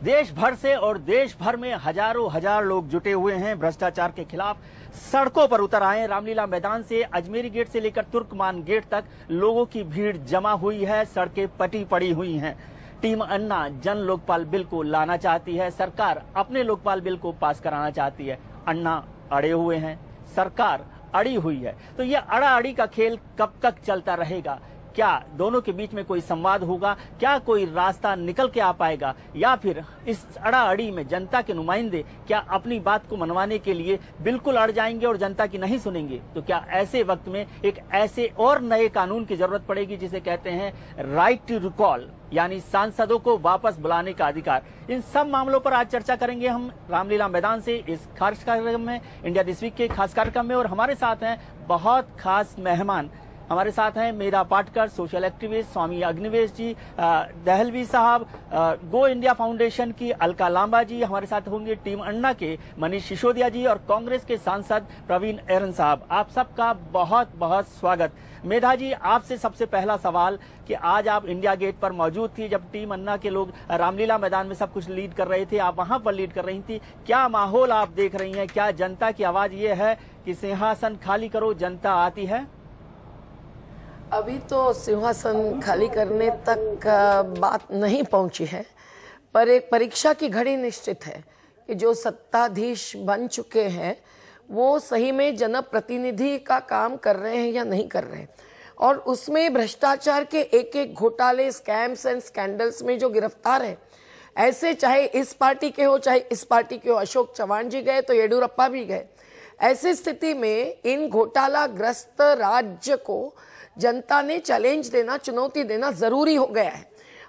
देश भर से और देश भर में हजारों हजार लोग जुटे हुए हैं भ्रष्टाचार के खिलाफ। सड़कों पर उतर आए। रामलीला मैदान से अजमेरी गेट से लेकर तुर्कमान गेट तक लोगों की भीड़ जमा हुई है। सड़कें पटी पड़ी हुई हैं। टीम अन्ना जन लोकपाल बिल को लाना चाहती है। सरकार अपने लोकपाल बिल को पास कराना चाहती है। अन्ना अड़े हुए हैं, सरकार अड़ी हुई है। तो ये अड़ाअड़ी का खेल कब तक चलता रहेगा? क्या दोनों के बीच में कोई संवाद होगा? क्या कोई रास्ता निकल के आ पाएगा? या फिर इस अड़ाअड़ी में जनता के नुमाइंदे क्या अपनी बात को मनवाने के लिए बिल्कुल अड़ जाएंगे और जनता की नहीं सुनेंगे? तो क्या ऐसे वक्त में एक ऐसे और नए कानून की जरूरत पड़ेगी जिसे कहते हैं राइट टू रिकॉल, यानी सांसदों को वापस बुलाने का अधिकार? इन सब मामलों पर आज चर्चा करेंगे हम रामलीला मैदान से इस खास कार्यक्रम में, इंडिया दिस वीक के खास कार्यक्रम में। और हमारे साथ हैं बहुत खास मेहमान। हमारे साथ हैं मेधा पाटकर, सोशल एक्टिविस्ट, स्वामी अग्निवेश जी, दहलवी साहब, गो इंडिया फाउंडेशन की अलका लांबा जी। हमारे साथ होंगे टीम अन्ना के मनीष सिसोदिया जी और कांग्रेस के सांसद प्रवीण एरन साहब। आप सबका बहुत बहुत स्वागत। मेधा जी, आपसे सबसे पहला सवाल कि आज आप इंडिया गेट पर मौजूद थी जब टीम अन्ना के लोग रामलीला मैदान में सब कुछ लीड कर रहे थे, आप वहां पर लीड कर रही थी। क्या माहौल आप देख रही हैं? क्या जनता की आवाज ये है कि सिंहासन खाली करो, जनता आती है? अभी तो सिंहासन खाली करने तक बात नहीं पहुंची है, पर एक परीक्षा की घड़ी निश्चित है कि जो सत्ताधीश बन चुके हैं वो सही में जनप्रतिनिधि का काम कर रहे हैं या नहीं कर रहे हैं। और उसमें भ्रष्टाचार के एक एक घोटाले, स्कैम्स एंड स्कैंडल्स में जो गिरफ्तार है, ऐसे चाहे इस पार्टी के हो चाहे इस पार्टी के हो, अशोक चव्हाण जी गए तो येडियुरप्पा भी गए। ऐसी स्थिति में इन घोटालाग्रस्त राज्य को जनता ने चैलेंज देना, चुनौती देना जरूरी हो गया है।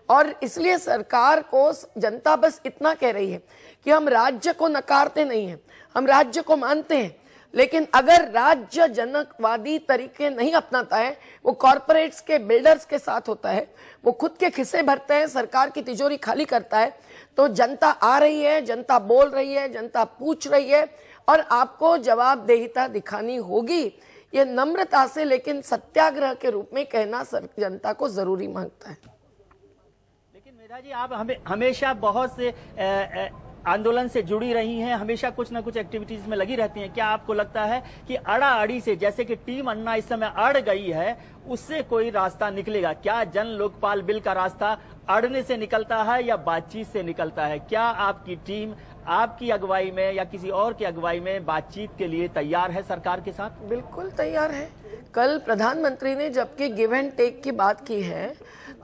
और इसलिए सरकार को जनता बस इतना कह रही है कि हम राज्य को नकारते नहीं हैं, हम राज्य को मानते हैं, लेकिन अगर राज्य जनकवादी तरीके नहीं अपनाता है, वो कॉरपोरेट्स के, बिल्डर्स के साथ होता है, वो खुद के खिस्से भरते हैं, सरकार की तिजोरी खाली करता है, तो जनता आ रही है, जनता बोल रही है, जनता पूछ रही है और आपको जवाबदेहिता दिखानी होगी। ये नम्रता से लेकिन सत्याग्रह के रूप में कहना जनता को जरूरी मांगता है। लेकिन मेधा जी, आप हमेशा बहुत से आंदोलन से जुड़ी रही हैं, हमेशा कुछ ना कुछ एक्टिविटीज में लगी रहती हैं। क्या आपको लगता है कि अड़ाअड़ी से, जैसे कि टीम अन्ना इस समय अड़ गई है, उससे कोई रास्ता निकलेगा? क्या जन लोकपाल बिल का रास्ता अड़ने से निकलता है या बातचीत से निकलता है? क्या आपकी टीम आपकी अगुवाई में या किसी और की अगुवाई में बातचीत के लिए तैयार है सरकार के साथ? बिल्कुल तैयार है। कल प्रधानमंत्री ने जबकि गिव एंड टेक की बात की है,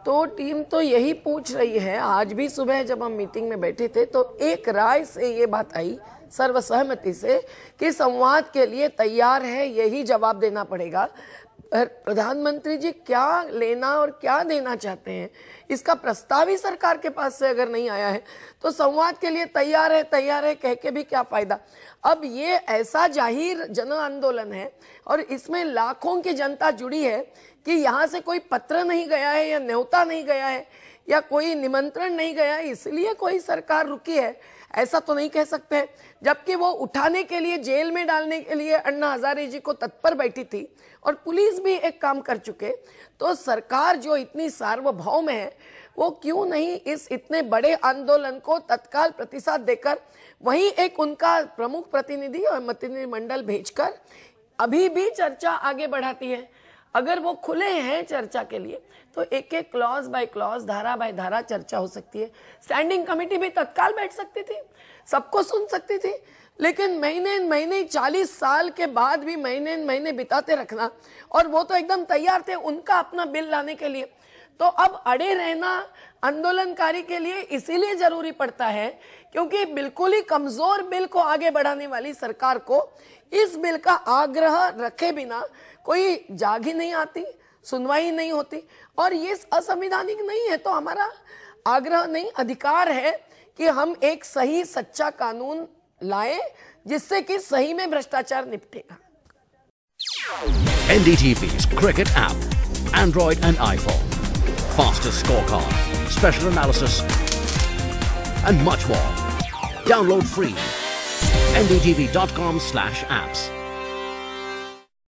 तो टीम तो यही पूछ रही है। आज भी सुबह जब हम मीटिंग में बैठे थे तो एक राय से ये बात आई, सर्वसहमति से, कि संवाद के लिए तैयार है, यही जवाब देना पड़ेगा। प्रधानमंत्री जी क्या लेना और क्या देना चाहते हैं, इसका प्रस्ताव ही सरकार के पास से अगर नहीं आया है तो संवाद के लिए तैयार है कह के भी क्या फायदा। अब ये ऐसा जाहिर जन आंदोलन है और इसमें लाखों की जनता जुड़ी है कि यहाँ से कोई पत्र नहीं गया है या न्योता नहीं गया है या कोई निमंत्रण नहीं गया है इसलिए कोई सरकार रुकी है, ऐसा तो नहीं कह सकते। जबकि वो उठाने के लिए, जेल में डालने के लिए अन्ना हजारे जी को तत्पर बैठी थी और पुलिस भी एक काम कर चुके, तो सरकार जो इतनी सार्वभौम है वो क्यों नहीं इस इतने बड़े आंदोलन को तत्काल प्रतिसाद देकर वहीं एक उनका प्रमुख प्रतिनिधि और प्रतिनिधिमंडल भेजकर अभी भी चर्चा आगे बढ़ाती है। अगर वो खुले हैं चर्चा के लिए तो एक एक क्लॉज बाय क्लॉज, धारा बाय धारा चर्चा हो सकती है। स्टैंडिंग कमेटी भी तत्काल बैठ सकती थी, सबको सुन सकती थी, लेकिन महीने 40 साल के बाद भी महीने बिताते रखना, और वो तो एकदम तैयार थे उनका अपना बिल लाने के लिए। तो अब अड़े रहना आंदोलनकारी के लिए इसीलिए जरूरी पड़ता है क्योंकि बिल्कुल ही कमजोर बिल को आगे बढ़ाने वाली सरकार को इस बिल का आग्रह रखे बिना कोई जाग ही नहीं आती, सुनवाई नहीं होती। और ये असंवैधानिक नहीं है तो हमारा आग्रह नहीं, अधिकार है कि हम एक सही सच्चा कानून लाएं जिससे कि सही में भ्रष्टाचार निपटेगा। NDTV's cricket app, Android and iPhone, fastest scorecard, special analysis, and much more. Download free. ndtv.com/apps.